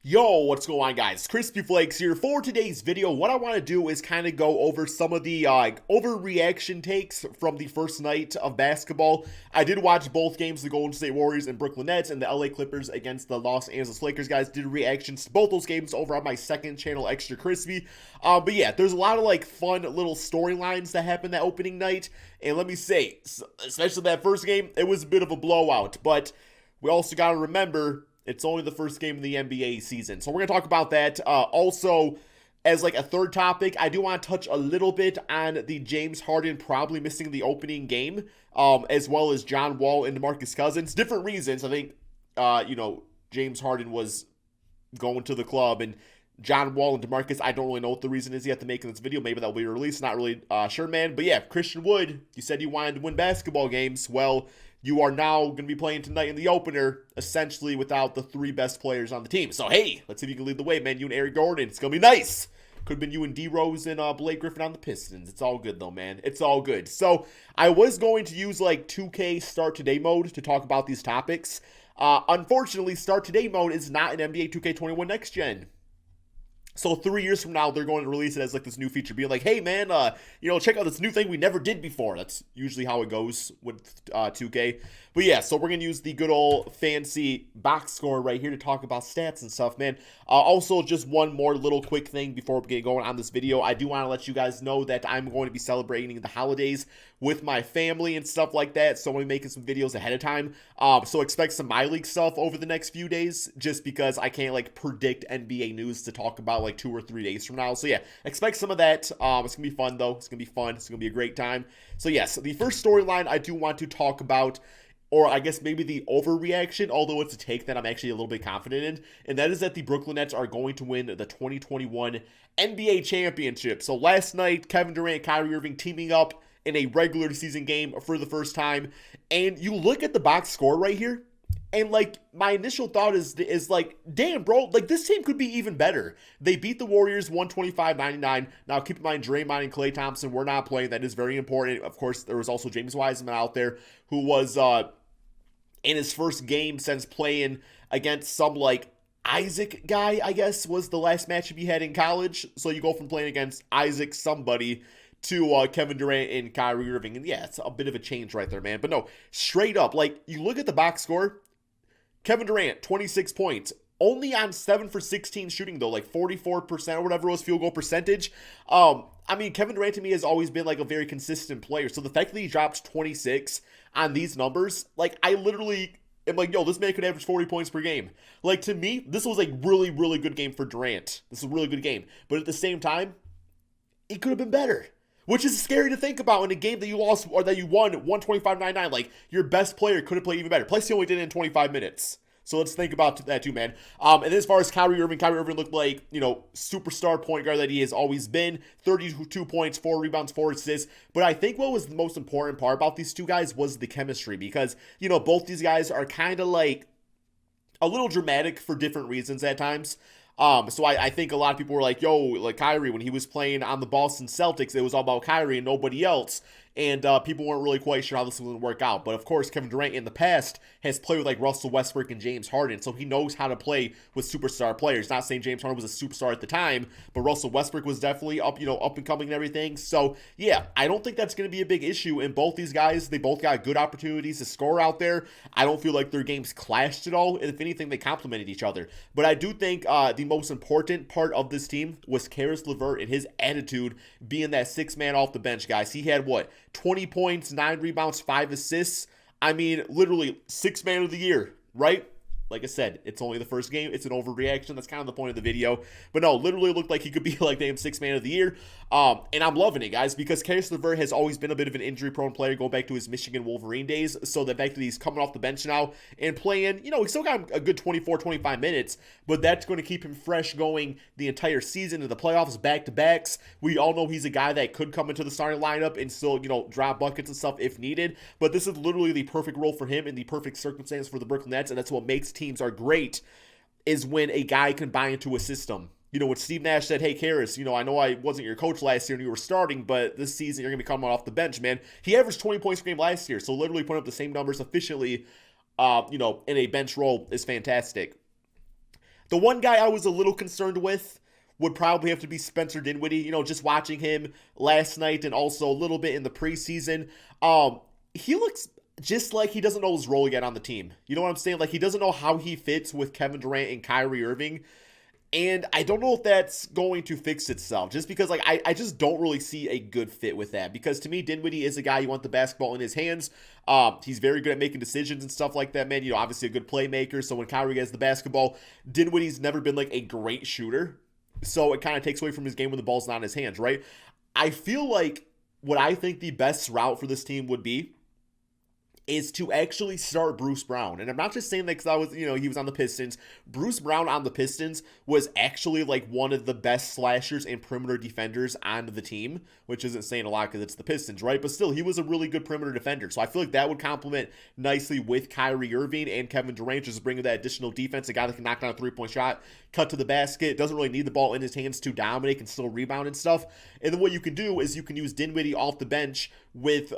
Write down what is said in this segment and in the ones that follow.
Yo, what's going on, guys? Crispy Flakes here. For today's video, what I want to do is kind of go over some of the overreaction takes from the first night of basketball. I did watch both games, the Golden State Warriors and Brooklyn Nets, and the LA Clippers against the Los Angeles Lakers, guys. Did reactions to both those games over on my second channel, Extra Crispy. But yeah, there's a lot of fun little storylines that happened that opening night. And let me say, especially that first game, it was a bit of a blowout. But we also got to remember, it's only the first game of the NBA season. So we're going to talk about that. Also, as a third topic, I do want to touch a little bit on the James Harden probably missing the opening game, as well as John Wall and DeMarcus Cousins. Different reasons. I think, James Harden was going to the club, and John Wall and DeMarcus, I don't really know what the reason is yet to making this video. Maybe that'll be released. Not really sure, man. But yeah, Christian Wood, you said you wanted to win basketball games. Well, you are now going to be playing tonight in the opener, essentially without the three best players on the team. So, hey, let's see if you can lead the way, man. You and Eric Gordon. It's going to be nice. Could have been you and D Rose and Blake Griffin on the Pistons. It's all good, though, man. It's all good. So, I was going to use 2K Start Today mode to talk about these topics. Unfortunately, Start Today mode is not an NBA 2K21 Next Gen. So 3 years from now, they're going to release it as this new feature, being like, hey, man, check out this new thing we never did before. That's usually how it goes with 2K. But yeah, so we're going to use the good old fancy box score right here to talk about stats and stuff, man. Also, just one more little quick thing before we get going on this video. I do want to let you guys know that I'm going to be celebrating the holidays with my family and stuff like that. So I'm going to be making some videos ahead of time. So expect some My League stuff over the next few days, just because I can't predict NBA news to talk about 2 or 3 days from now. So yeah, expect some of that. It's going to be fun, though. It's going to be fun. It's going to be a great time. So yes, the first storyline I do want to talk about, or I guess maybe the overreaction, although it's a take that I'm actually a little bit confident in, and that is that the Brooklyn Nets are going to win the 2021 NBA championship. So last night, Kevin Durant, Kyrie Irving teaming up in a regular season game for the first time, and you look at the box score right here, and my initial thought is damn, bro, this team could be even better. They beat the Warriors 125-99. Now keep in mind, Draymond and Klay Thompson were not playing. That is very important. Of course, there was also James Wiseman out there, who was in his first game since playing against some Isaac guy, I guess, was the last matchup he had in college. So you go from playing against Isaac somebody to Kevin Durant and Kyrie Irving. And yeah, it's a bit of a change right there, man. But no, straight up, you look at the box score, Kevin Durant, 26 points. Only on 7 for 16 shooting, though, 44% or whatever it was field goal percentage. Kevin Durant to me has always been a very consistent player. So the fact that he drops 26 on these numbers, I literally am yo, this man could average 40 points per game. To me, this was a really, really good game for Durant. This is a really good game. But at the same time, it could have been better, which is scary to think about in a game that you lost or that you won 125-99. Your best player could have played even better. Plus, he only did it in 25 minutes. So let's think about that too, man. And as far as Kyrie Irving looked like, superstar point guard that he has always been. 32 points, 4 rebounds, 4 assists. But I think what was the most important part about these two guys was the chemistry, because, both these guys are kind of a little dramatic for different reasons at times. So I think a lot of people were yo, Kyrie, when he was playing on the Boston Celtics, it was all about Kyrie and nobody else. And people weren't really quite sure how this was going to work out. But of course, Kevin Durant in the past has played with Russell Westbrook and James Harden, so he knows how to play with superstar players. Not saying James Harden was a superstar at the time, but Russell Westbrook was definitely up and coming and everything. So yeah, I don't think that's going to be a big issue. And both these guys, they both got good opportunities to score out there. I don't feel like their games clashed at all. And if anything, they complemented each other. But I do think the most important part of this team was Karis LeVert and his attitude, being that 6th man off the bench, guys. He had 20 points, 9 rebounds, 5 assists. Literally 6th man of the year, right? Like I said, it's only the first game. It's an overreaction. That's kind of the point of the video. But no, literally looked like he could be damn 6th man of the year. And I'm loving it, guys, because Karis LeVert has always been a bit of an injury-prone player going back to his Michigan Wolverine days. So the fact that he's coming off the bench now and playing, he still got a good 24, 25 minutes, but that's going to keep him fresh going the entire season in the playoffs, back-to-backs. We all know he's a guy that could come into the starting lineup and still, drop buckets and stuff if needed. But this is literally the perfect role for him and the perfect circumstance for the Brooklyn Nets, and that's what makes teams are great, is when a guy can buy into a system. When Steve Nash said, hey, Karis, I know I wasn't your coach last year and you were starting, but this season you're going to be coming off the bench, man. He averaged 20 points per game last year, so literally putting up the same numbers efficiently, in a bench role is fantastic. The one guy I was a little concerned with would probably have to be Spencer Dinwiddie. Just watching him last night and also a little bit in the preseason. He looks just like he doesn't know his role yet on the team. You know what I'm saying? Like, he doesn't know how he fits with Kevin Durant and Kyrie Irving. And I don't know if that's going to fix itself, just because I just don't really see a good fit with that. Because to me, Dinwiddie is a guy you want the basketball in his hands. He's very good at making decisions and stuff like that, man. Obviously a good playmaker. So when Kyrie has the basketball, Dinwiddie's never been like a great shooter. So it kind of takes away from his game when the ball's not in his hands, right? I feel like what I think the best route for this team would be is to actually start Bruce Brown. And I'm not just saying that because he was on the Pistons. Bruce Brown on the Pistons was actually like one of the best slashers and perimeter defenders on the team, which isn't saying a lot because it's the Pistons, right? But still, he was a really good perimeter defender. So I feel like that would complement nicely with Kyrie Irving and Kevin Durant, just bringing that additional defense, a guy that can knock down a three-point shot, cut to the basket, doesn't really need the ball in his hands to dominate, can still rebound and stuff. And then what you can do is you can use Dinwiddie off the bench with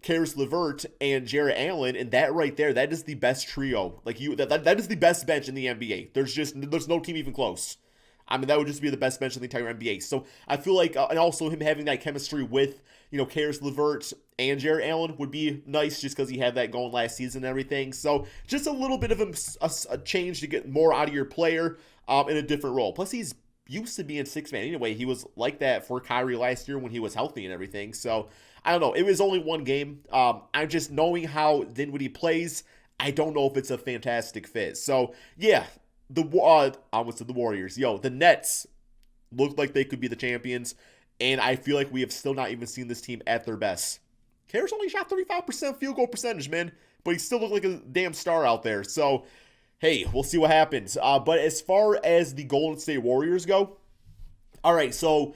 Karis LeVert and Jarrett Allen, and that right there, that is the best trio. Like that is the best bench in the NBA. There's no team even close. I mean, that would just be the best bench in the entire NBA. So I feel like, and also him having that chemistry with Karis LeVert and Jarrett Allen would be nice, just because he had that going last season and everything. So just a little bit of a change to get more out of your player in a different role. Plus, he's used to being six man anyway. He was like that for Kyrie last year when he was healthy and everything. So I don't know. It was only one game. I'm just knowing how Dinwiddie plays. I don't know if it's a fantastic fit. So yeah, I almost said the Warriors. The Nets look like they could be the champions, and I feel like we have still not even seen this team at their best. Karis only shot 35% field goal percentage, man, but he still looked like a damn star out there. So hey, we'll see what happens. But as far as the Golden State Warriors go, all right, so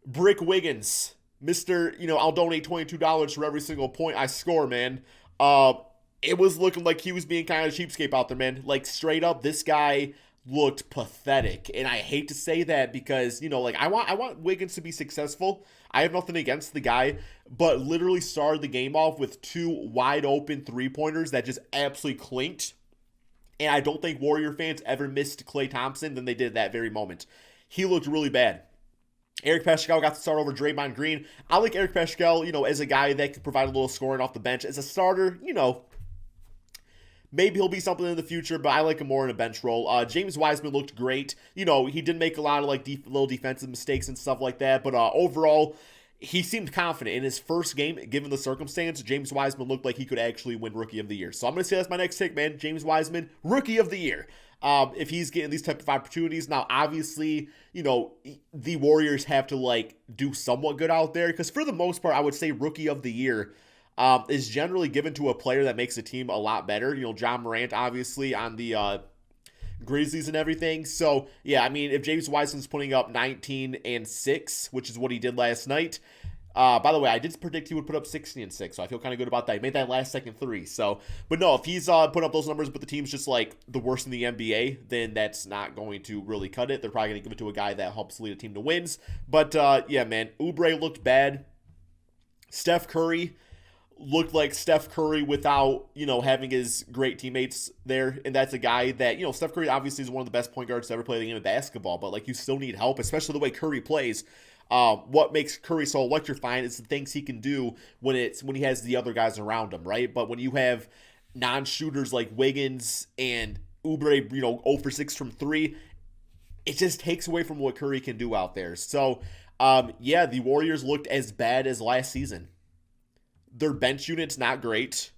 Brick Wiggins, Mr., I'll donate $22 for every single point I score, man. It was looking like he was being kind of cheapskate out there, man. Like, straight up, this guy looked pathetic. And I hate to say that because, I want Wiggins to be successful. I have nothing against the guy, but literally started the game off with two wide open three-pointers that just absolutely clinked. And I don't think Warrior fans ever missed Klay Thompson than they did at that very moment. He looked really bad. Eric Paschall got to start over Draymond Green. I like Eric Paschall, as a guy that can provide a little scoring off the bench. As a starter, maybe he'll be something in the future, but I like him more in a bench role. James Wiseman looked great. He did make a lot of little defensive mistakes and stuff like that, but overall, he seemed confident. In his first game, given the circumstance, James Wiseman looked like he could actually win Rookie of the Year. So I'm going to say that's my next pick, man. James Wiseman, Rookie of the Year. If he's getting these type of opportunities. Now, obviously, the Warriors have to, do somewhat good out there. Because for the most part, I would say Rookie of the Year is generally given to a player that makes the team a lot better. John Morant, obviously, on the Grizzlies and everything. So, yeah, I mean, if James Wiseman's putting up 19 and 6, which is what he did last night. By the way, I did predict he would put up 16 and 6, so I feel kind of good about that. He made that last second three. So, but no, if he's put up those numbers, but the team's just the worst in the NBA, then that's not going to really cut it. They're probably going to give it to a guy that helps lead a team to wins. But yeah, man, Oubre looked bad. Steph Curry looked like Steph Curry without, having his great teammates there. And that's a guy that, Steph Curry obviously is one of the best point guards to ever play the game of basketball, but you still need help, especially the way Curry plays. What makes Curry so electrifying is the things he can do when he has the other guys around him, right? But when you have non-shooters like Wiggins and Oubre, 0 for 6 from 3, it just takes away from what Curry can do out there. So, yeah, the Warriors looked as bad as last season. Their bench unit's not great.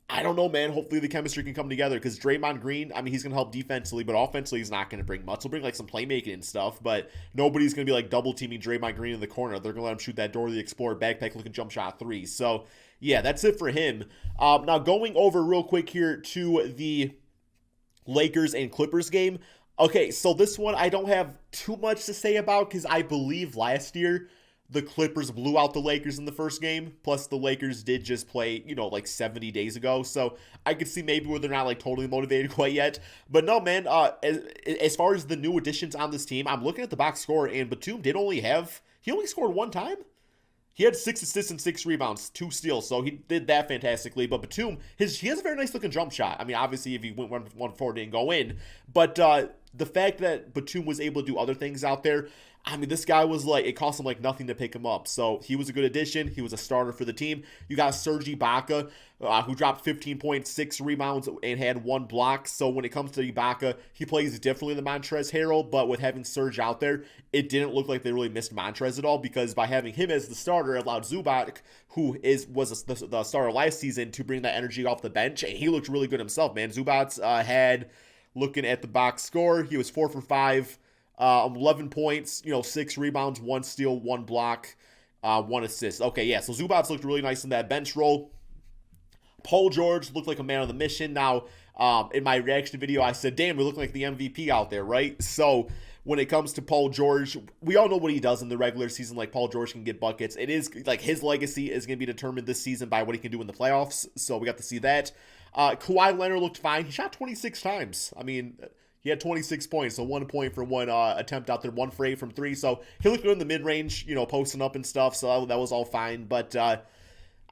I don't know, man. Hopefully the chemistry can come together because Draymond Green, I mean, he's going to help defensively, but offensively he's not going to bring much. He'll bring some playmaking and stuff, but nobody's going to be double teaming Draymond Green in the corner. They're going to let him shoot that Dora the Explorer backpack looking jump shot three. So, yeah, that's it for him. Now going over real quick here to the Lakers and Clippers game. Okay, so this one I don't have too much to say about because I believe last year the Clippers blew out the Lakers in the first game. Plus, the Lakers did just play, 70 days ago. So, I could see maybe where they're not, totally motivated quite yet. But no, man, as far as the new additions on this team, I'm looking at the box score, and Batum he only scored one time? He had 6 assists and 6 rebounds, 2 steals, so he did that fantastically. But Batum, he has a very nice looking jump shot. I mean, obviously, if he went 1-4, didn't go in, but the fact that Batum was able to do other things out there, I mean, this guy was like, it cost him like nothing to pick him up. So he was a good addition. He was a starter for the team. You got Serge Ibaka, who dropped 15.6 rebounds and had 1 block. So when it comes to Ibaka, he plays differently than Montrezl Harrell, but with having Serge out there, it didn't look like they really missed Montrezl at all, because by having him as the starter, it allowed Zubac, who was the starter last season, to bring that energy off the bench, and he looked really good himself, man. Zubac had, looking at the box score, he was 4 for 5. 11 points, 6 rebounds, 1 steal, 1 block, 1 assist. Okay, yeah, so Zubac looked really nice in that bench role. Paul George looked like a man on the mission. Now, in my reaction video, I said, damn, we're looking like the MVP out there, right? So when it comes to Paul George, we all know what he does in the regular season. Like, Paul George can get buckets. It is, like, his legacy is going to be determined this season by what he can do in the playoffs. So we got to see that. Kawhi Leonard looked fine. He shot 26 times. I mean, he had 26 points, so 1 point for 1 attempt out there, 1 for 8 from 3. So he looked good in the mid-range, posting up and stuff, so that was all fine. But I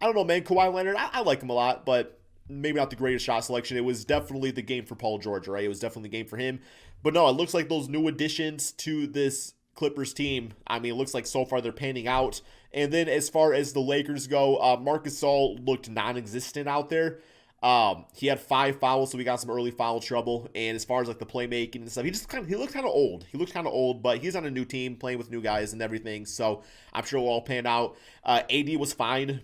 don't know, man. Kawhi Leonard, I like him a lot, but maybe not the greatest shot selection. It was definitely the game for Paul George, right? It was definitely the game for him. But no, it looks like those new additions to this Clippers team, I mean, it looks like so far they're panning out. And then as far as the Lakers go, Marc Gasol looked non-existent out there. He had 5 fouls, so we got some early foul trouble. And as far as like the playmaking and stuff, he looked kind of old. He looked kind of old, but he's on a new team playing with new guys and everything. So I'm sure we'll all pan out. AD was fine.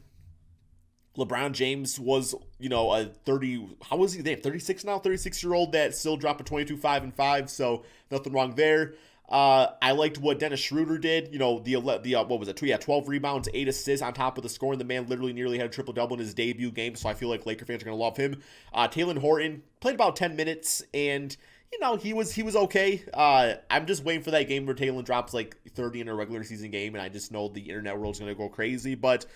LeBron James was, a 30, how was he? They have 36 now, 36-year-old that still dropped a 22, 5, and 5. So nothing wrong there. I liked what Dennis Schroeder did. What was it? 12 rebounds, 8 assists on top of the scoring. The man literally nearly had a triple-double in his debut game, so I feel like Laker fans are going to love him. Talen Horton played about 10 minutes, and, he was okay. I'm just waiting for that game where Talen drops like 30 in a regular season game, and I just know the internet world's going to go crazy, but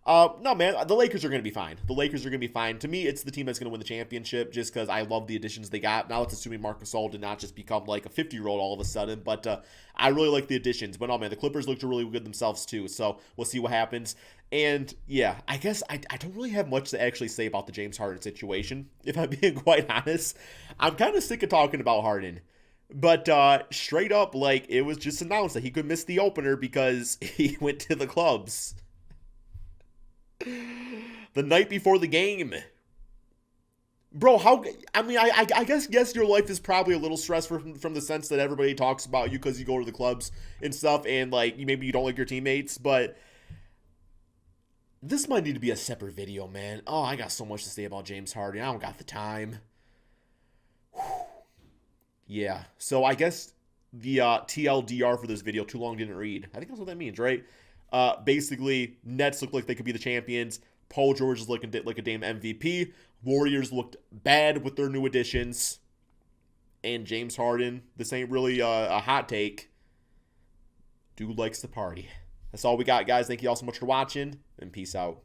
no, man, the Lakers are going to be fine. The Lakers are going to be fine. To me, it's the team that's going to win the championship just because I love the additions they got. Now it's assuming Marc Gasol did not just become like a 50-year-old all of a sudden, but I really like the additions. But no, man, the Clippers looked really good themselves too, so we'll see what happens. And yeah, I guess I don't really have much to actually say about the James Harden situation, if I'm being quite honest. I'm kind of sick of talking about Harden. But straight up, like, it was just announced that he could miss the opener because he went to the clubs the night before the game. Bro, I guess yes, your life is probably a little stressful from the sense that everybody talks about you because you go to the clubs and stuff, and like maybe you don't like your teammates, but this might need to be a separate video, man. Oh, I got so much to say about James Harden. I don't got the time. Yeah, so I guess the TLDR for this video, too long didn't read. I think that's what that means, right? Basically, Nets look like they could be the champions. Paul George is looking like a damn MVP. Warriors looked bad with their new additions. And James Harden, this ain't really a hot take. Dude likes to party. That's all we got, guys. Thank you all so much for watching, and peace out.